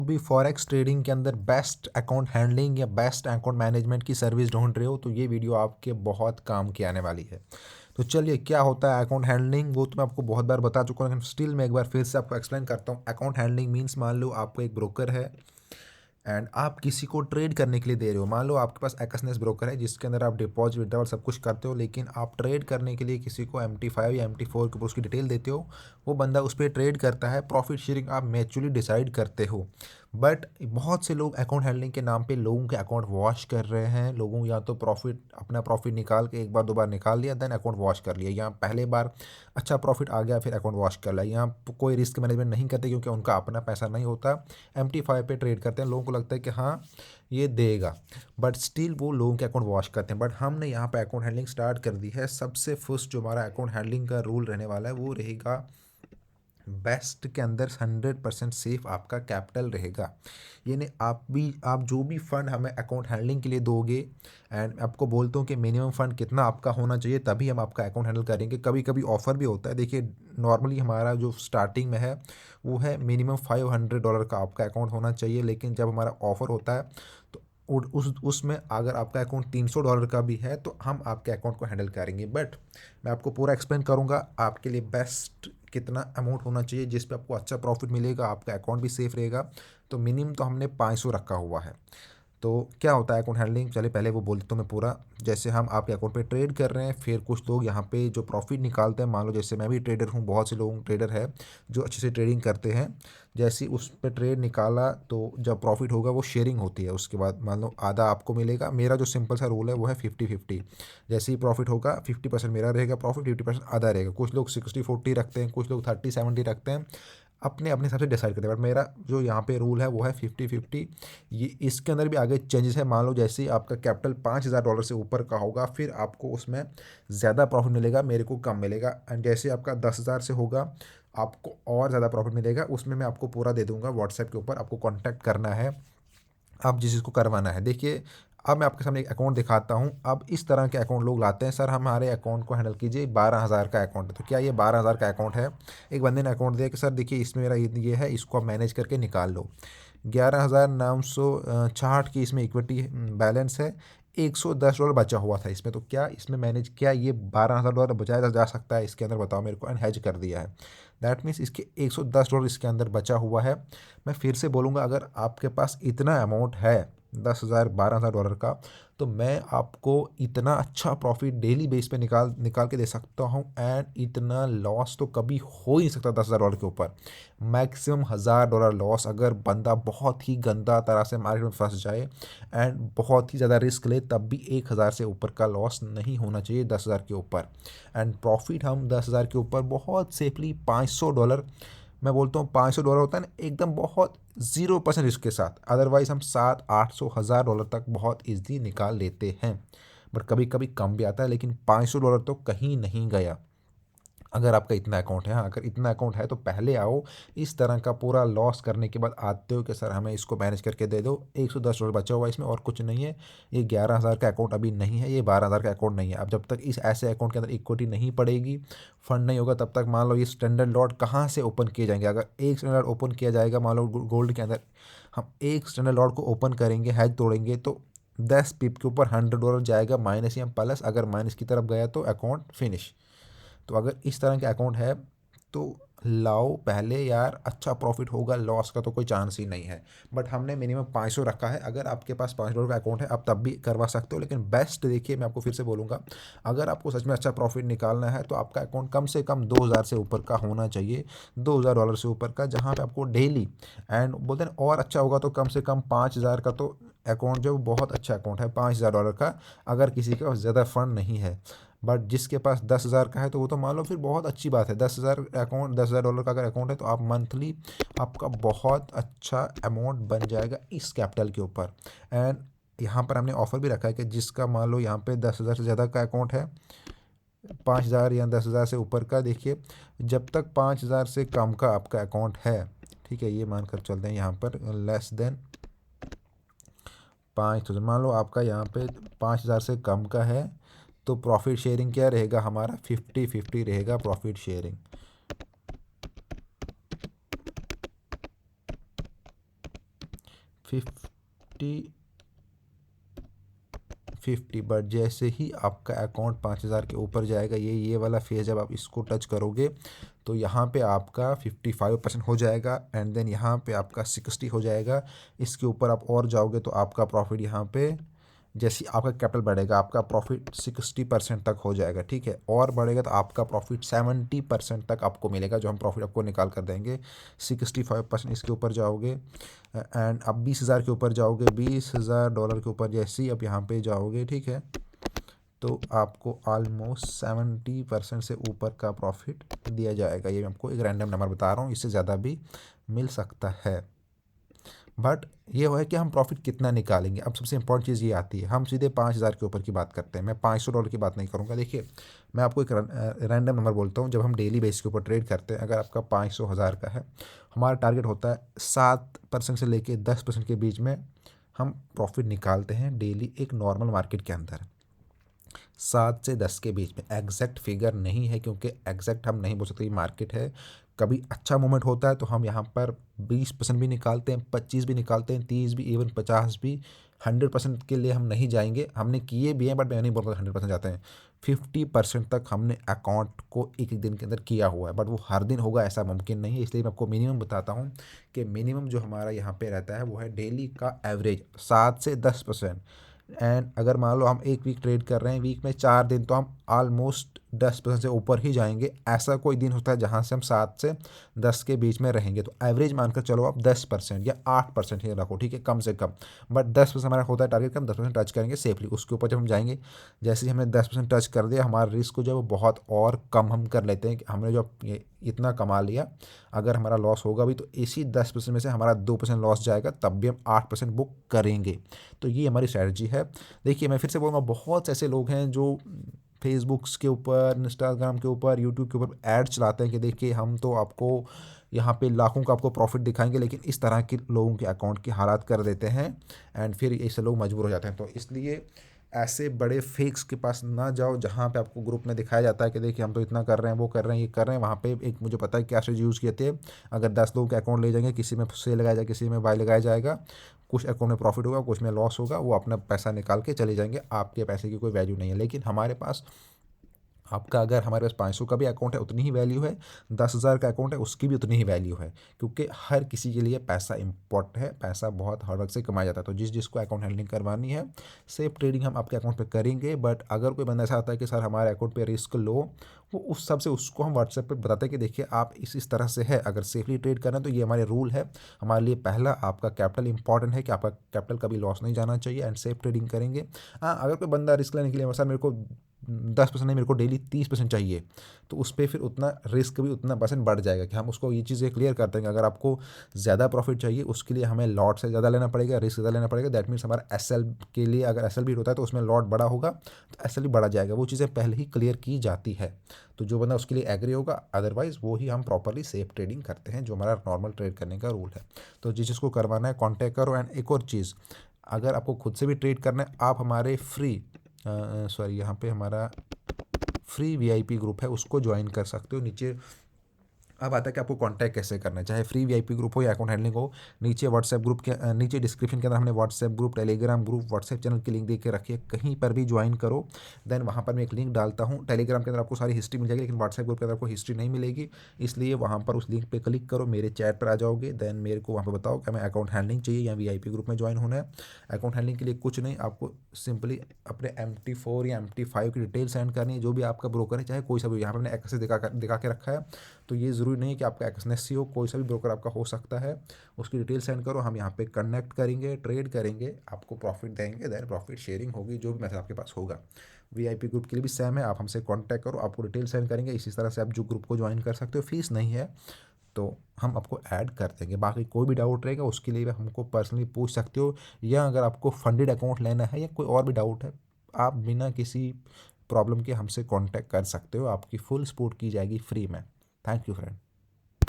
भी forex trading के अंदर बेस्ट अकाउंट हैंडलिंग या बेस्ट अकाउंट मैनेजमेंट की सर्विस ढूंढ रहे हो तो ये वीडियो आपके बहुत काम की आने वाली है। तो चलिए, क्या होता है अकाउंट हैंडलिंग, वो तो मैं आपको बहुत बार बता चुका हूँ, लेकिन स्टिल मैं एक बार फिर से आपको एक्सप्लेन करता हूँ। अकाउंट हैंडलिंग मीन्स, मान लो आपको एक ब्रोकर है एंड आप किसी को ट्रेड करने के लिए दे रहे हो। मान लो आपके पास एक्सनेस ब्रोकर है जिसके अंदर आप डिपॉजिट विड्रॉल सब कुछ करते हो, लेकिन आप ट्रेड करने के लिए किसी को MT5 या MT4 के ऊपर उसकी डिटेल देते हो। वो बंदा उस पर ट्रेड करता है, प्रॉफिट शेयरिंग आप म्यूचुअली डिसाइड करते हो। बट बहुत से लोग अकाउंट हैंडलिंग के नाम पे लोगों के अकाउंट वॉश कर रहे हैं। लोगों या तो अपना प्रॉफिट निकाल के एक बार दो बार निकाल लिया, देन अकाउंट वॉश कर लिया, या पहले बार अच्छा प्रॉफिट आ गया फिर अकाउंट वॉश कर लिया। यहाँ कोई रिस्क मैनेजमेंट नहीं करते क्योंकि उनका अपना पैसा नहीं होता। MT5 पे ट्रेड करते हैं, लोगों को लगता है कि हाँ ये देगा, बट स्टिल वो लोगों के अकाउंट वॉश करते हैं। बट हमने यहाँ पे अकाउंट हैंडलिंग स्टार्ट कर दी है। सबसे फर्स्ट जो हमारा अकाउंट हैंडलिंग का रूल रहने वाला है वो रहेगा, बेस्ट के अंदर 100% सेफ आपका कैपिटल रहेगा। यानी आप जो भी फंड हमें अकाउंट हैंडलिंग के लिए दोगे, एंड आपको बोलता हूँ कि मिनिमम फंड कितना आपका होना चाहिए तभी हम आपका अकाउंट हैंडल करेंगे। कभी कभी ऑफर भी होता है। देखिए, नॉर्मली हमारा जो स्टार्टिंग में है वो है मिनिमम $500 का आपका अकाउंट होना चाहिए, लेकिन जब हमारा ऑफर होता है तो उसमें अगर आपका अकाउंट $300 का भी है तो हम आपके अकाउंट को हैंडल करेंगे। बट मैं आपको पूरा एक्सप्लेन करूंगा आपके लिए बेस्ट कितना अमाउंट होना चाहिए जिस पे आपको अच्छा प्रॉफिट मिलेगा, आपका अकाउंट भी सेफ रहेगा। तो मिनिमम तो हमने 500 रखा हुआ है। तो क्या होता है अकाउंट हैंडलिंग, चलिए पहले वो बोल देता हूँ मैं पूरा। जैसे हम आपके अकाउंट पे ट्रेड कर रहे हैं, फिर कुछ लोग यहाँ पे जो प्रॉफिट निकालते हैं, मान लो जैसे मैं भी ट्रेडर हूँ, बहुत से लोग ट्रेडर है जो अच्छे से ट्रेडिंग करते हैं। जैसे उस पर ट्रेड निकाला तो जब प्रॉफिट होगा वो शेयरिंग होती है। उसके बाद मान लो आधा आपको मिलेगा। मेरा जो सिंपल सा रूल है वो है 50-50। जैसे ही प्रॉफिट होगा 50% मेरा रहेगा प्रॉफिट, 50% आधा रहेगा। कुछ लोग 60-40 रखते हैं, कुछ लोग 30-70 रखते हैं, अपने अपने हिसाब से डिसाइड करते हैं। बट मेरा जो यहाँ पे रूल है वो है 50-50। ये इसके अंदर भी आगे चेंजेस है। मान लो जैसे ही आपका कैपिटल $5,000 से ऊपर का होगा फिर आपको उसमें ज़्यादा प्रॉफिट मिलेगा, मेरे को कम मिलेगा। एंड जैसे आपका 10,000 से होगा आपको और ज़्यादा प्रॉफिट मिलेगा। उसमें मैं आपको पूरा दे दूंगा व्हाट्सएप के ऊपर, आपको कॉन्टैक्ट करना है आप जिस चीज़ को करवाना है। देखिए, अब मैं आपके सामने एक अकाउंट दिखाता हूँ। अब इस तरह के अकाउंट लोग लाते हैं, सर हमारे अकाउंट को हैंडल कीजिए, 12,000 का अकाउंट है। तो क्या ये 12,000 का अकाउंट है? एक बंदे ने अकाउंट दिया कि सर देखिए इसमें मेरा ये है, इसको आप मैनेज करके निकाल लो। 11,966 की इसमें इक्विटी बैलेंस है। $110 बचा हुआ था इसमें। तो क्या इसमें मैनेज, क्या ये $12,000 बचाया जा सकता है इसके अंदर? बताओ मेरे को। एंड हेज कर दिया है, दैट मीन्स इसके $110 इसके अंदर बचा हुआ है। मैं फिर से बोलूँगा, अगर आपके पास इतना अमाउंट है 10,000 $12,000 का, तो मैं आपको इतना अच्छा प्रॉफिट डेली बेस पे निकाल निकाल के दे सकता हूँ। एंड इतना लॉस तो कभी हो ही नहीं सकता $10,000 के ऊपर। मैक्सिमम $1,000 लॉस, अगर बंदा बहुत ही गंदा तरह से मार्केट में फंस जाए एंड बहुत ही ज़्यादा रिस्क ले, तब भी 1,000 से ऊपर का लॉस नहीं होना चाहिए 10,000 के ऊपर। एंड प्रॉफिट हम 10,000 के ऊपर बहुत सेफली $500, मैं बोलता हूँ $500 होता है ना एकदम बहुत 0% रिस्क के साथ। अदरवाइज हम 700-800-1,000 तक बहुत ईजिली निकाल लेते हैं। बट कभी कभी कम भी आता है, लेकिन $500 तो कहीं नहीं गया अगर आपका इतना अकाउंट है। हाँ, अगर इतना अकाउंट है तो पहले आओ। इस तरह का पूरा लॉस करने के बाद आते हो कि सर हमें इसको मैनेज करके दे दो, $110 बचा हुआ है इसमें और कुछ नहीं है। ये 11,000 का अकाउंट अभी नहीं है, ये 12,000 का अकाउंट नहीं है। अब जब तक इस ऐसे अकाउंट के अंदर इक्विटी नहीं पड़ेगी, फंड नहीं होगा, तब तक मान लो ये स्टैंडर्ड लॉट कहाँ से ओपन किए जाएंगे? अगर एक स्टैंडर्ड ओपन किया जाएगा, मान लो गोल्ड के अंदर हम एक स्टैंडर्ड लॉट को ओपन करेंगे, हैज तोड़ेंगे, तो 10 पिप के ऊपर $100 जाएगा, माइनस या प्लस। अगर माइनस की तरफ गया तो अकाउंट फिनिश। तो अगर इस तरह के अकाउंट है तो लाओ पहले यार, अच्छा प्रॉफिट होगा, लॉस का तो कोई चांस ही नहीं है। बट हमने मिनिमम 500 रखा है। अगर आपके पास $5 का अकाउंट है आप तब भी करवा सकते हो, लेकिन बेस्ट देखिए, मैं आपको फिर से बोलूँगा, अगर आपको सच में अच्छा प्रॉफिट निकालना है तो आपका अकाउंट कम से कम 2,000 से ऊपर का होना चाहिए, $2,000 से ऊपर का, जहाँ पे आपको डेली, एंड बोलते हैं और अच्छा होगा तो कम से कम 5,000 का तो अकाउंट जो बहुत अच्छा अकाउंट है $5,000 का, अगर किसी के पास ज़्यादा फंड नहीं है। बट जिसके पास 10,000 का है तो वो तो मान लो फिर बहुत अच्छी बात है। 10,000 का अगर अकाउंट है तो आप मंथली आपका बहुत अच्छा अमाउंट बन जाएगा इस कैपिटल के ऊपर। एंड यहाँ पर हमने ऑफर भी रखा है कि जिसका मान लो यहाँ पे 10,000 से ज़्यादा का अकाउंट है, 5,000 या 10,000 से ऊपर का, देखिए जब तक 5,000 से कम का आपका अकाउंट है, ठीक है, ये मानकर चलते हैं यहाँ पर लेस देन 5,000, मान लो आपका यहाँ पे 5,000 से कम का है, तो प्रॉफिट शेयरिंग क्या रहेगा हमारा? 50-50 रहेगा प्रॉफिट शेयरिंग। 50 बट जैसे ही आपका अकाउंट 5,000 के ऊपर जाएगा, ये वाला फेज जब आप इसको टच करोगे तो यहाँ पे आपका 55% हो जाएगा एंड देन यहाँ पे आपका 60 हो जाएगा। इसके ऊपर आप और जाओगे तो आपका प्रॉफिट यहाँ पे जैसे आपका कैपिटल बढ़ेगा आपका प्रॉफिट 60% तक हो जाएगा, ठीक है। और बढ़ेगा तो आपका प्रॉफिट 70% तक आपको मिलेगा, जो हम प्रॉफिट आपको निकाल कर देंगे। 65% इसके ऊपर जाओगे एंड अब 20,000 के ऊपर जाओगे, $20,000 के ऊपर जैसे ही अब यहाँ पे जाओगे, ठीक है, तो आपको ऑलमोस्ट 70% से ऊपर का प्रॉफिट दिया जाएगा। ये मैं आपको एक रैंडम नंबर बता रहा हूँ, इससे ज़्यादा भी मिल सकता है। बट ये है कि हम प्रॉफिट कितना निकालेंगे। अब सबसे इंपॉर्टेंट चीज़ ये आती है, हम सीधे 5,000 के ऊपर की बात करते हैं। मैं $500 की बात नहीं करूँगा। देखिए, मैं आपको एक रैंडम नंबर बोलता हूँ। जब हम डेली बेस के ऊपर ट्रेड करते हैं, अगर आपका 500 हज़ार का है, हमारा टारगेट होता है 7% से लेके 10% के बीच में हम प्रॉफिट निकालते हैं डेली एक नॉर्मल मार्केट के अंदर। 7 से 10 के बीच में एग्जैक्ट फिगर नहीं है, क्योंकि एग्जैक्ट हम नहीं बोल सकते। मार्केट है, कभी अच्छा मोमेंट होता है तो हम यहाँ पर 20% भी निकालते हैं, 25 भी निकालते हैं, 30 भी, इवन 50 भी। 100% के लिए हम नहीं जाएंगे, हमने किए भी हैं, बट मैं नहीं बोल रहा 100% जाते हैं। 50% तक हमने अकाउंट को एक एक दिन के अंदर किया हुआ है, बट वो हर दिन होगा ऐसा मुमकिन नहीं है। इसलिए मैं आपको मिनिमम बताता हूँ कि मिनिमम जो हमारा यहाँ पे रहता है वो है डेली का एवरेज 7 से 10%। एंड अगर मान लो हम एक वीक ट्रेड कर रहे हैं, वीक में 4 दिन, तो हम ऑलमोस्ट 10% से ऊपर ही जाएंगे। ऐसा कोई दिन होता है जहां से हम 7 से 10 के बीच में रहेंगे, तो एवरेज मानकर चलो आप 10% या 8% ही रखो, ठीक है, कम से कम। बट 10% हमारा होता है टारगेट, हम 10% टच करेंगे सेफली। उसके ऊपर जब हम जाएंगे, जैसे ही हमने 10% टच कर दिया, हमारा रिस्क को जो बहुत और कम हम कर लेते हैं कि हमने जो इतना कमा लिया, अगर हमारा लॉस होगा भी तो इसी 10% में से हमारा 2% लॉस जाएगा, तब भी हम 8% बुक करेंगे। तो ये हमारी स्ट्रैटेजी है। देखिए, मैं फिर से बोलूँगा, बहुत ऐसे लोग हैं जो फेसबुक्स के ऊपर, इंस्टाग्राम के ऊपर, यूट्यूब के ऊपर ऐड चलाते हैं कि देखिए हम तो आपको यहाँ पे लाखों का आपको प्रॉफिट दिखाएंगे, लेकिन इस तरह के लोगों के अकाउंट की हालात कर देते हैं एंड फिर ऐसे लोग मजबूर हो जाते हैं। तो इसलिए ऐसे बड़े फेक्स के पास ना जाओ, जहाँ पे आपको ग्रुप में दिखाया जाता है कि देखिए हम तो इतना कर रहे हैं, वो कर रहे हैं, ये कर रहे हैं। वहाँ पे एक मुझे पता है क्या स्ट्रेटजी यूज़ किए थे। अगर 10 लोगों के अकाउंट ले जाएंगे, किसी में सेल लगाया जाएगा, किसी में बाय लगाया जाएगा, कुछ अकाउंट में प्रॉफिट होगा, कुछ में लॉस होगा, वो अपना पैसा निकाल के चले जाएंगे। आपके पैसे की कोई वैल्यू नहीं है। लेकिन हमारे पास, आपका अगर हमारे पास 500 का भी अकाउंट है, उतनी ही वैल्यू है। 10,000 का अकाउंट है, उसकी भी उतनी ही वैल्यू है, क्योंकि हर किसी के लिए पैसा इंपॉर्टेंट है। पैसा बहुत हार्ड वर्क से कमाया जाता है। तो जिसको अकाउंट हैंडलिंग करवानी है, सेफ ट्रेडिंग हम आपके अकाउंट पे करेंगे। बट अगर कोई बंदा ऐसा आता है कि सर हमारे अकाउंट पे रिस्क लो, वो उस सब से उसको हम व्हाट्सएप पे बताते हैं कि देखिए आप इस तरह से है, अगर सेफली ट्रेड करना है तो ये हमारे रूल है। हमारे लिए पहला आपका कैपिटल इंपॉर्टेंट है कि आपका कैपिटल कभी लॉस नहीं जाना चाहिए एंड सेफ ट्रेडिंग करेंगे। हाँ, अगर कोई बंदा रिस्क लेने के लिए, सर मेरे को 10% नहीं, मेरे को डेली 30% चाहिए, तो उस पर फिर उतना रिस्क भी उतना परसेंट बढ़ जाएगा। कि हम उसको ये चीज़ें क्लियर करते हैं कि अगर आपको ज़्यादा प्रॉफिट चाहिए, उसके लिए हमें लॉट से ज़्यादा लेना पड़ेगा, रिस्क ज़्यादा लेना पड़ेगा। दैट मीन्स हमारा एसएल के लिए, अगर एसएल भी होता है तो उसमें लॉट बड़ा होगा, तो एसएल भी बढ़ा जाएगा। वो चीज़ें पहले ही क्लियर की जाती है। तो जो बंदा उसके लिए एग्री होगा, अदरवाइज वो ही हम प्रॉपरली सेफ ट्रेडिंग करते हैं, जो हमारा नॉर्मल ट्रेड करने का रूल है। तो जिस चीज़ को करवाना है कॉन्टैक्ट करो। एंड एक और चीज़, अगर आपको खुद से भी ट्रेड करना है, आप हमारे यहाँ पे हमारा फ्री वीआईपी ग्रुप है, उसको ज्वाइन कर सकते हो। नीचे अब आता है कि आपको कांटेक्ट कैसे करना है, चाहे फ्री वीआईपी ग्रुप हो या अकाउंट हैंडलिंग हो। नीचे व्हाट्सएप ग्रुप के नीचे डिस्क्रिप्शन के अंदर हमने WhatsApp group, Telegram group, WhatsApp channel की लिंक दे के रखी है, कहीं पर भी ज्वाइन करो। देन वहाँ पर मैं एक लिंक डालता हूँ। टेलीग्राम के अंदर आपको सारी हिस्ट्री मिल जाएगी, लेकिन व्हाट्सएप ग्रुप के अंदर आपको हिस्ट्री नहीं मिलेगी। इसलिए वहाँ पर उस लिंक पर क्लिक करो, मेरे चैट पर आ जाओगे। देन मेरे को वहाँ पर बताओ कि हमें अकाउंट हैंडलिंग चाहिए या वीआईपी ग्रुप में ज्वाइन होना है। अकाउंट हैंडलिंग के लिए कुछ नहीं, आपको सिंपली अपने MT4 या MT5 की डिटेल सेंड करनी है, जो भी आपका ब्रोकर है, चाहे कोई सा भी। यहाँ पर मैंने एक्सेस दिखा के रखा है, तो ये ज़रूरी नहीं है कि आपका एक्सनेसी हो, कोई सा भी ब्रोकर आपका हो सकता है। उसकी डिटेल सेंड करो, हम यहाँ पे कनेक्ट करेंगे, ट्रेड करेंगे, आपको प्रॉफिट देंगे, देन प्रॉफिट शेयरिंग होगी, जो भी मैसेज आपके पास होगा। वीआईपी ग्रुप के लिए भी सेम है, आप हमसे कांटेक्ट करो, आपको डिटेल सेंड करेंगे। इसी तरह से आप जो ग्रुप को ज्वाइन कर सकते हो, फीस नहीं है, तो हम आपको ऐड कर देंगे। बाकी कोई भी डाउट रहेगा उसके लिए भी हमको पर्सनली पूछ सकते हो, या अगर आपको फंडेड अकाउंट लेना है या कोई और भी डाउट है, आप बिना किसी प्रॉब्लम के हमसे कांटेक्ट कर सकते हो। आपकी फुल सपोर्ट की जाएगी फ्री में। Thank you friend.